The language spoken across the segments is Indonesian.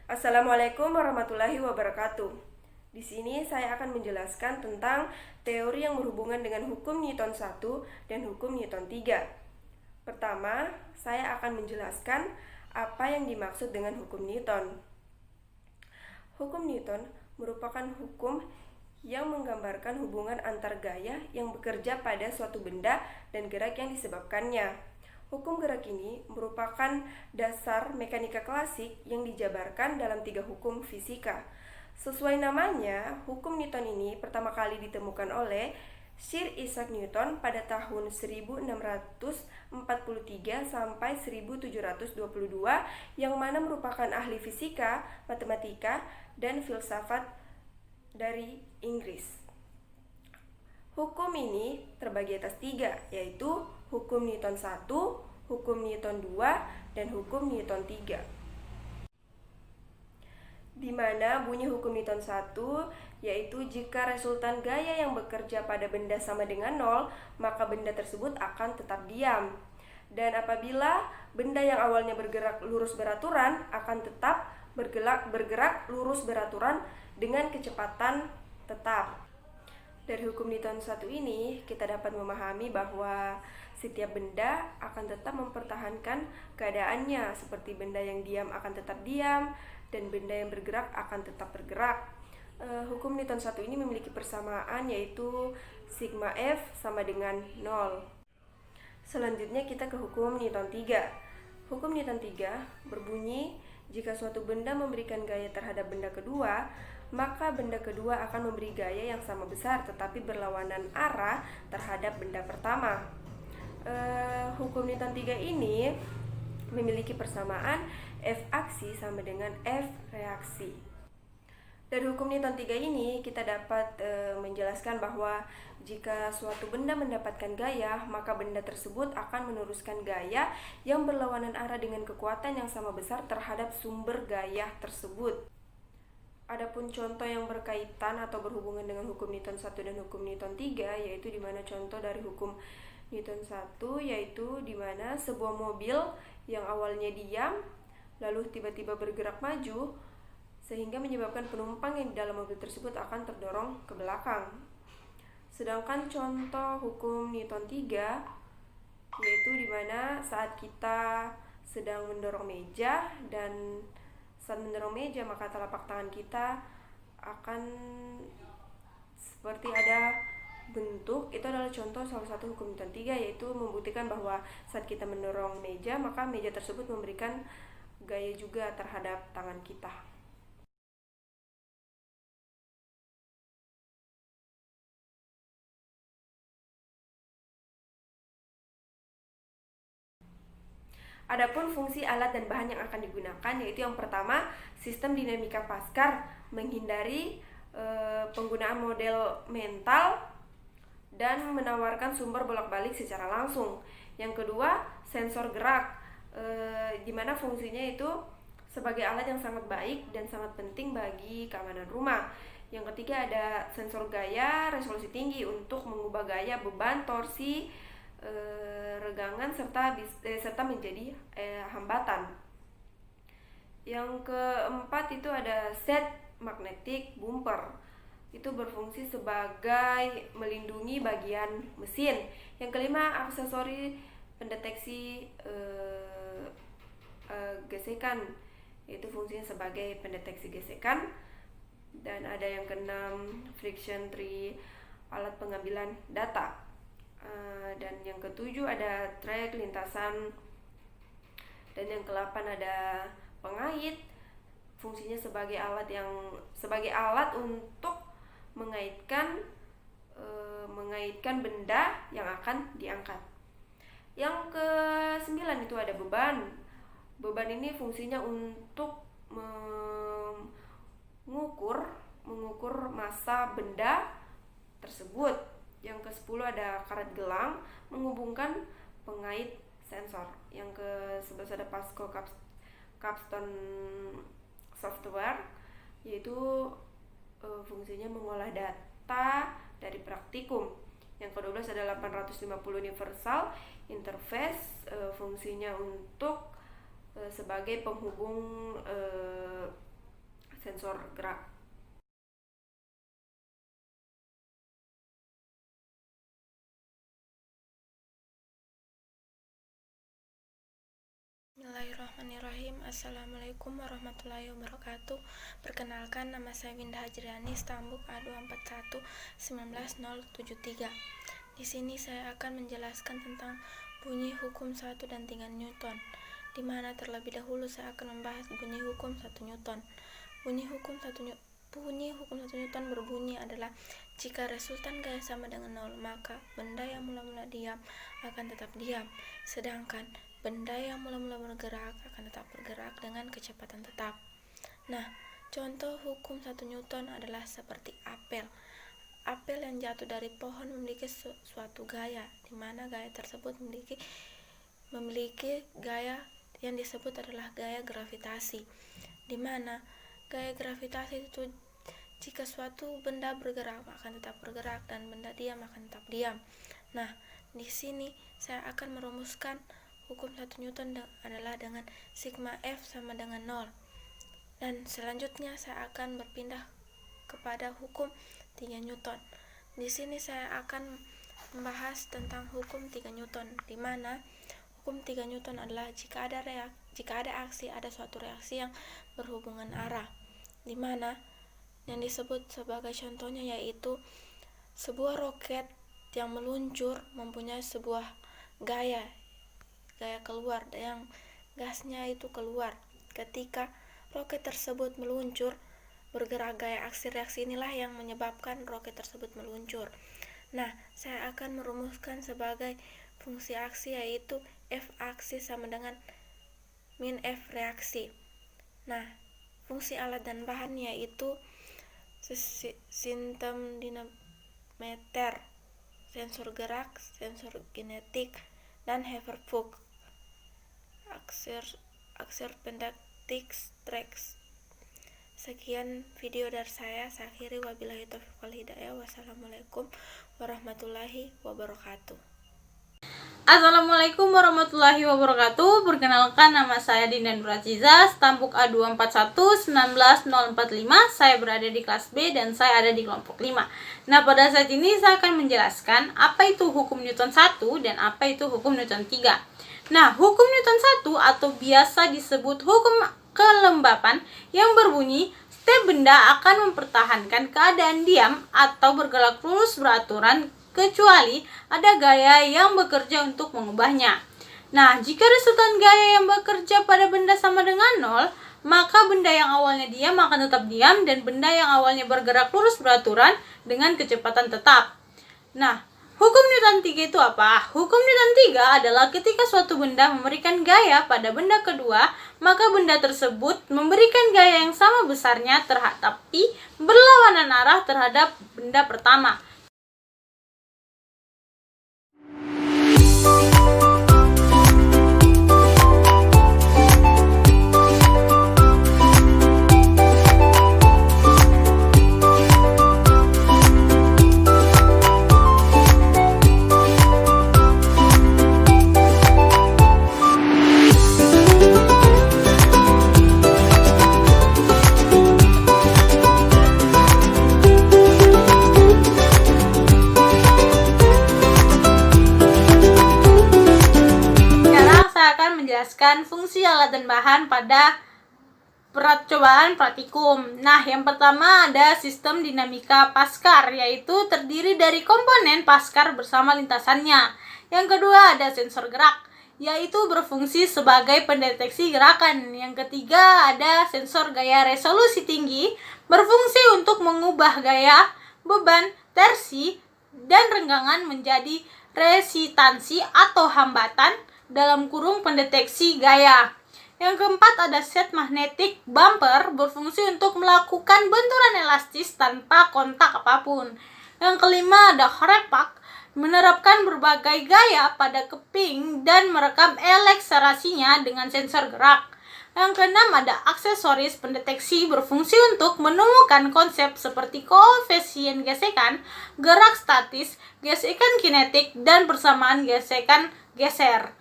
Assalamualaikum warahmatullahi wabarakatuh. Di sini saya akan menjelaskan tentang teori yang berhubungan dengan hukum Newton 1 dan hukum Newton 3. Pertama, saya akan menjelaskan apa yang dimaksud dengan hukum Newton. Hukum Newton merupakan hukum yang menggambarkan hubungan antar gaya yang bekerja pada suatu benda dan gerak yang disebabkannya. Hukum gerak ini merupakan dasar mekanika klasik yang dijabarkan dalam 3 hukum fisika. Sesuai namanya, hukum Newton ini pertama kali ditemukan oleh Sir Isaac Newton pada tahun 1643 sampai 1722 yang mana merupakan ahli fisika, matematika, dan filsafat dari Inggris. Hukum ini terbagi atas 3, yaitu hukum Newton 1, hukum Newton 2, dan hukum Newton 3. Di mana bunyi hukum Newton 1 yaitu jika resultan gaya yang bekerja pada benda sama dengan 0, maka benda tersebut akan tetap diam. Dan apabila benda yang awalnya bergerak lurus beraturan akan tetap bergerak lurus beraturan dengan kecepatan tetap. Dari hukum Newton 1 ini, kita dapat memahami bahwa setiap benda akan tetap mempertahankan keadaannya, seperti benda yang diam akan tetap diam, dan benda yang bergerak akan tetap bergerak. Hukum Newton 1 ini memiliki persamaan, yaitu sigma F sama dengan 0. Selanjutnya kita ke hukum Newton 3. Hukum Newton 3 berbunyi, jika suatu benda memberikan gaya terhadap benda kedua, maka benda kedua akan memberi gaya yang sama besar tetapi berlawanan arah terhadap benda pertama. Hukum Newton 3 ini memiliki persamaan F aksi sama dengan F reaksi. Dari hukum Newton 3 ini kita dapat menjelaskan bahwa jika suatu benda mendapatkan gaya, maka benda tersebut akan meneruskan gaya yang berlawanan arah dengan kekuatan yang sama besar terhadap sumber gaya tersebut. Adapun contoh yang berkaitan atau berhubungan dengan hukum Newton 1 dan hukum Newton 3, yaitu di mana contoh dari hukum Newton 1 yaitu di mana sebuah mobil yang awalnya diam lalu tiba-tiba bergerak maju sehingga menyebabkan penumpang yang di dalam mobil tersebut akan terdorong ke belakang. Sedangkan contoh hukum Newton 3 yaitu di mana saat kita sedang mendorong meja dan saat mendorong meja maka telapak tangan kita akan seperti ada bentuk. Itu adalah contoh salah satu hukum Newton 3, yaitu membuktikan bahwa saat kita mendorong meja maka meja tersebut memberikan gaya juga terhadap tangan kita. Adapun fungsi alat dan bahan yang akan digunakan yaitu yang pertama, sistem dinamika Pascal menghindari penggunaan model mental dan menawarkan sumber bolak-balik secara langsung. Yang kedua, sensor gerak di mana fungsinya itu sebagai alat yang sangat baik dan sangat penting bagi keamanan rumah. Yang ketiga, ada sensor gaya resolusi tinggi untuk mengubah gaya, beban, torsi, regangan serta menjadi hambatan. Yang keempat itu ada set magnetic bumper. Itu berfungsi sebagai melindungi bagian mesin. Yang kelima, aksesori pendeteksi gesekan. Itu fungsinya sebagai pendeteksi gesekan. Dan ada yang keenam, friction tree, alat pengambilan data. Dan yang ketujuh ada trek lintasan. Dan yang ke-8 ada pengait, fungsinya sebagai alat untuk mengaitkan benda yang akan diangkat. Yang ke-9 itu ada beban. Beban ini fungsinya untuk mengukur massa benda tersebut. Yang ke-10 ada karet gelang menghubungkan pengait sensor. Yang ke-11 ada Pascal capstone software, yaitu fungsinya mengolah data dari praktikum. Yang ke-12 ada 850 universal interface, fungsinya untuk sebagai penghubung sensor gerak. Bismillahirrahmanirrahim. Assalamualaikum warahmatullahi wabarakatuh. Perkenalkan, nama saya Winda Hajriani, Stambuk A241 19073. Di sini saya akan menjelaskan tentang bunyi hukum 1 dan 3 Newton, di mana terlebih dahulu saya akan membahas bunyi hukum 1 Newton. Bunyi hukum 1 Newton berbunyi adalah jika resultan gaya sama dengan 0, maka benda yang mula-mula diam akan tetap diam, sedangkan benda yang mula-mula bergerak akan tetap bergerak dengan kecepatan tetap. Nah, contoh hukum 1 Newton adalah seperti apel. Apel yang jatuh dari pohon memiliki suatu gaya, di mana gaya tersebut memiliki gaya yang disebut adalah gaya gravitasi, di mana gaya gravitasi itu jika suatu benda bergerak akan tetap bergerak dan benda diam akan tetap diam. Nah, di sini saya akan merumuskan hukum 1 Newton adalah dengan sigma F sama dengan 0. Dan selanjutnya saya akan berpindah kepada hukum 3 Newton. Di sini saya akan membahas tentang hukum 3 Newton, di mana hukum 3 Newton adalah jika ada aksi, ada suatu reaksi yang berhubungan arah, di mana yang disebut sebagai contohnya yaitu sebuah roket yang meluncur mempunyai sebuah gaya keluar, yang gasnya itu keluar. Ketika roket tersebut meluncur bergerak, gaya aksi reaksi inilah yang menyebabkan roket tersebut meluncur. Nah, saya akan merumuskan sebagai fungsi aksi yaitu F aksi sama dengan min F reaksi. Nah, fungsi alat dan bahan yaitu sistem dinamometer, sensor gerak, sensor kinetik, dan Haverford aksir pendetik tracks. Sekian video dari saya akhiri, wabillahi taufiq wal hidayah. Wassalamualaikum warahmatullahi wabarakatuh. Assalamualaikum warahmatullahi wabarakatuh. Perkenalkan, nama saya Dinda Nuraziza, Stambuk A241 19045. Saya berada di kelas B dan saya ada di kelompok 5. Nah, pada saat ini saya akan menjelaskan apa itu hukum Newton 1 dan apa itu hukum Newton 3. Nah, hukum Newton 1 atau biasa disebut hukum kelembapan yang berbunyi setiap benda akan mempertahankan keadaan diam atau bergerak lurus beraturan kecuali ada gaya yang bekerja untuk mengubahnya. Nah, jika resultan gaya yang bekerja pada benda sama dengan 0, maka benda yang awalnya diam akan tetap diam dan benda yang awalnya bergerak lurus beraturan dengan kecepatan tetap. Nah, hukum Newton 3 itu apa? Hukum Newton 3 adalah ketika suatu benda memberikan gaya pada benda kedua, maka benda tersebut memberikan gaya yang sama besarnya tapi berlawanan arah terhadap benda pertama. Menjelaskan fungsi alat dan bahan pada percobaan praktikum. Nah, yang pertama ada sistem dinamika Paskar, yaitu terdiri dari komponen Paskar bersama lintasannya. Yang kedua ada sensor gerak, yaitu berfungsi sebagai pendeteksi gerakan. Yang ketiga ada sensor gaya resolusi tinggi, berfungsi untuk mengubah gaya, beban, tersi, dan renggangan menjadi resistansi atau hambatan dalam kurung pendeteksi gaya. Yang keempat ada set magnetic bumper, berfungsi untuk melakukan benturan elastis tanpa kontak apapun. Yang kelima ada Horepak, menerapkan berbagai gaya pada keping dan merekam akselerasinya dengan sensor gerak. Yang keenam ada aksesoris pendeteksi, berfungsi untuk menemukan konsep seperti koefisien gesekan, gerak statis, gesekan kinetik, dan persamaan gesekan geser.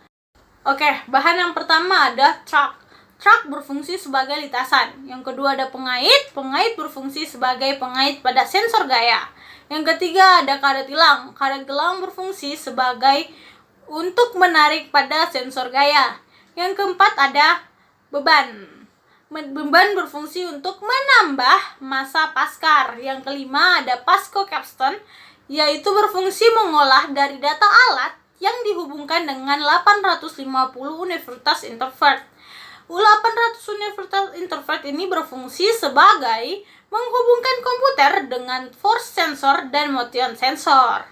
Oke, bahan yang pertama ada truck. truk berfungsi sebagai lintasan. Yang kedua ada pengait berfungsi sebagai pengait pada sensor gaya. Yang ketiga ada karet gelang berfungsi sebagai untuk menarik pada sensor gaya. Yang keempat ada beban berfungsi untuk menambah massa paskar. Yang kelima ada Pasco capstone, yaitu berfungsi mengolah dari data alat yang dihubungkan dengan 850 universitas interface. 800 universitas interface ini berfungsi sebagai menghubungkan komputer dengan force sensor dan motion sensor.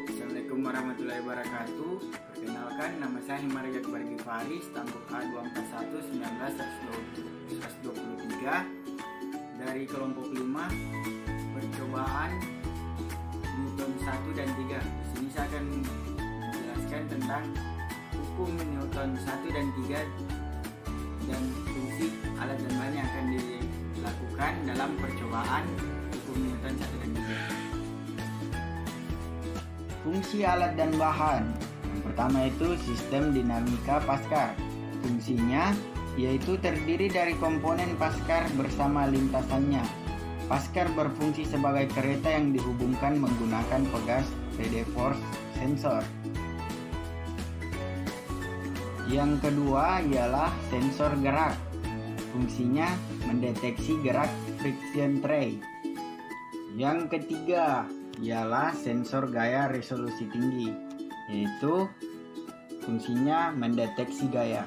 Assalamualaikum warahmatullahi wabarakatuh. Perkenalkan, nama saya Himaria Akbar Givari, stambuk A241 1923 dari kelompok 5 percobaan Newton 1 dan 3. Di sini saya akan menjelaskan tentang hukum Newton 1 dan 3 dan fungsi alat dan bahan yang akan dilakukan dalam percobaan hukum Newton 1 dan 3. Fungsi alat dan bahan. Yang pertama itu sistem dinamika Paskar. Fungsinya yaitu terdiri dari komponen Paskar bersama lintasannya. Paskar berfungsi sebagai kereta yang dihubungkan menggunakan pegas PD force sensor. Yang kedua ialah sensor gerak. Fungsinya mendeteksi gerak friction tray. Yang ketiga ialah sensor gaya resolusi tinggi, yaitu fungsinya mendeteksi gaya.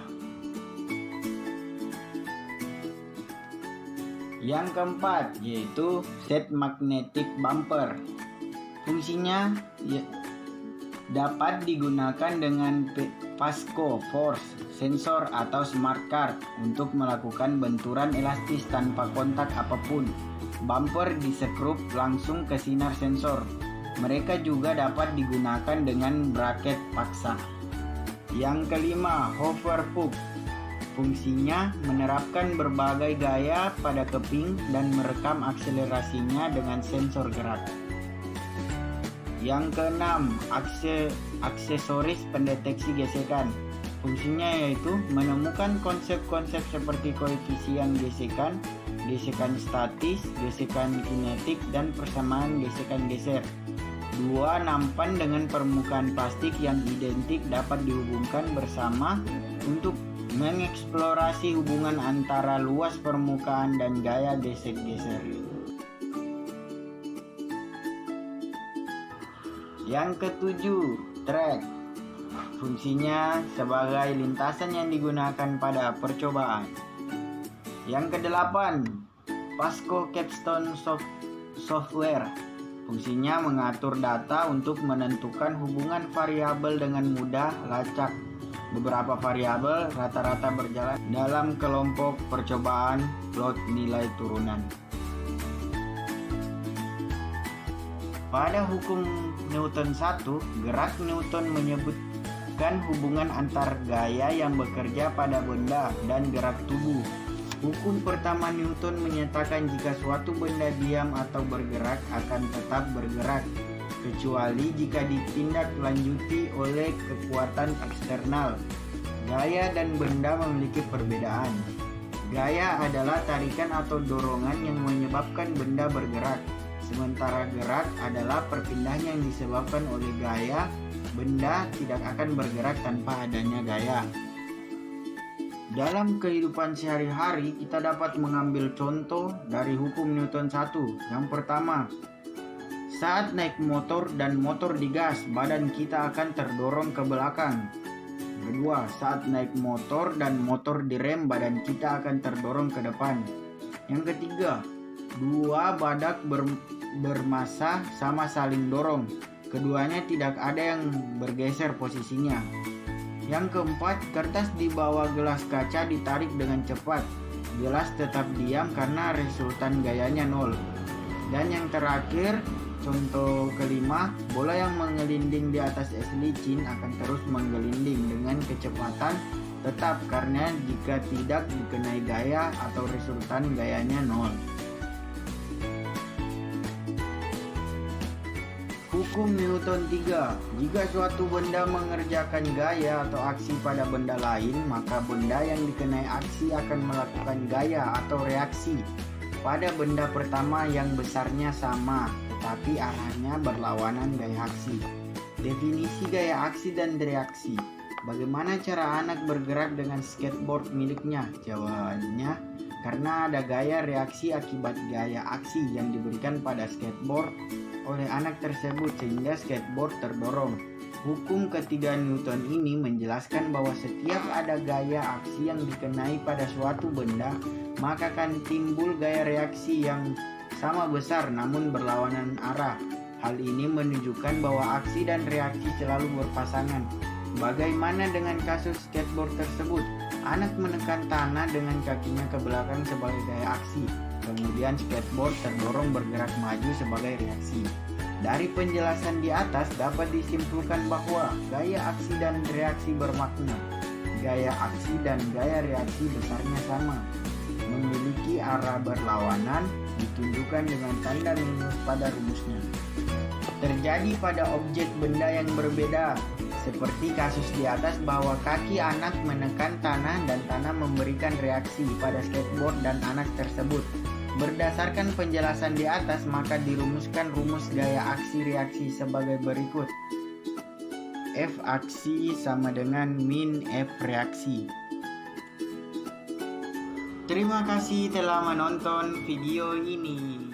Yang keempat yaitu set magnetic bumper. Fungsinya dapat digunakan dengan Pasco force sensor atau smart card untuk melakukan benturan elastis tanpa kontak apapun. Bumper disekrup langsung ke sinar sensor. Mereka juga dapat digunakan dengan braket paksa. Yang kelima, hover hook. Fungsinya menerapkan berbagai gaya pada keping dan merekam akselerasinya dengan sensor gerak. Yang keenam, aksesoris pendeteksi gesekan. Fungsinya yaitu menemukan konsep-konsep seperti koefisien gesekan, gesekan statis, gesekan kinetik, dan persamaan gesekan geser. Dua nampan dengan permukaan plastik yang identik dapat dihubungkan bersama untuk mengeksplorasi hubungan antara luas permukaan dan gaya gesek-geser. Yang ketujuh, track. Fungsinya sebagai lintasan yang digunakan pada percobaan. Yang kedelapan, Pasco capstone software. Fungsinya mengatur data untuk menentukan hubungan variabel dengan mudah lacak. Beberapa variabel rata-rata berjalan dalam kelompok percobaan plot nilai turunan. Pada hukum Newton 1, gerak Newton menyebutkan hubungan antar gaya yang bekerja pada benda dan gerak tubuh. Hukum pertama Newton menyatakan jika suatu benda diam atau bergerak akan tetap bergerak, kecuali jika ditindaklanjuti oleh kekuatan eksternal. Gaya dan benda memiliki perbedaan. Gaya adalah tarikan atau dorongan yang menyebabkan benda bergerak, sementara gerak adalah perpindahan yang disebabkan oleh gaya. Benda tidak akan bergerak tanpa adanya gaya. Dalam kehidupan sehari-hari, kita dapat mengambil contoh dari hukum Newton 1. Yang pertama, saat naik motor dan motor digas, badan kita akan terdorong ke belakang. Kedua, saat naik motor dan motor direm, badan kita akan terdorong ke depan. Yang ketiga, dua badak bermassa sama saling dorong. Keduanya tidak ada yang bergeser posisinya. Yang keempat, kertas di bawah gelas kaca ditarik dengan cepat. Gelas tetap diam karena resultan gayanya 0. Dan yang terakhir, contoh kelima, bola yang menggelinding di atas es licin akan terus menggelinding dengan kecepatan tetap karena jika tidak dikenai gaya atau resultan gayanya 0. Hukum Newton 3. Jika suatu benda mengerjakan gaya atau aksi pada benda lain, maka benda yang dikenai aksi akan melakukan gaya atau reaksi pada benda pertama yang besarnya sama, tetapi arahnya berlawanan gaya aksi. Definisi gaya aksi dan reaksi. Bagaimana cara anak bergerak dengan skateboard miliknya? Jawabannya, karena ada gaya reaksi akibat gaya aksi yang diberikan pada skateboard oleh anak tersebut sehingga skateboard terdorong. Hukum ketiga Newton ini menjelaskan bahwa setiap ada gaya aksi yang dikenai pada suatu benda, maka akan timbul gaya reaksi yang sama besar namun berlawanan arah. Hal ini menunjukkan bahwa aksi dan reaksi selalu berpasangan. Bagaimana dengan kasus skateboard tersebut? Anak menekan tanah dengan kakinya ke belakang sebagai gaya aksi. Kemudian skateboard terdorong bergerak maju sebagai reaksi. Dari penjelasan di atas dapat disimpulkan bahwa gaya aksi dan reaksi bermakna. Gaya aksi dan gaya reaksi besarnya sama, memiliki arah berlawanan, ditunjukkan dengan tanda minus pada rumusnya. Terjadi pada objek benda yang berbeda, seperti kasus di atas bahwa kaki anak menekan tanah dan tanah memberikan reaksi pada skateboard dan anak tersebut. Berdasarkan penjelasan di atas, maka dirumuskan rumus gaya aksi reaksi sebagai berikut. F aksi sama dengan min F reaksi. Terima kasih telah menonton video ini.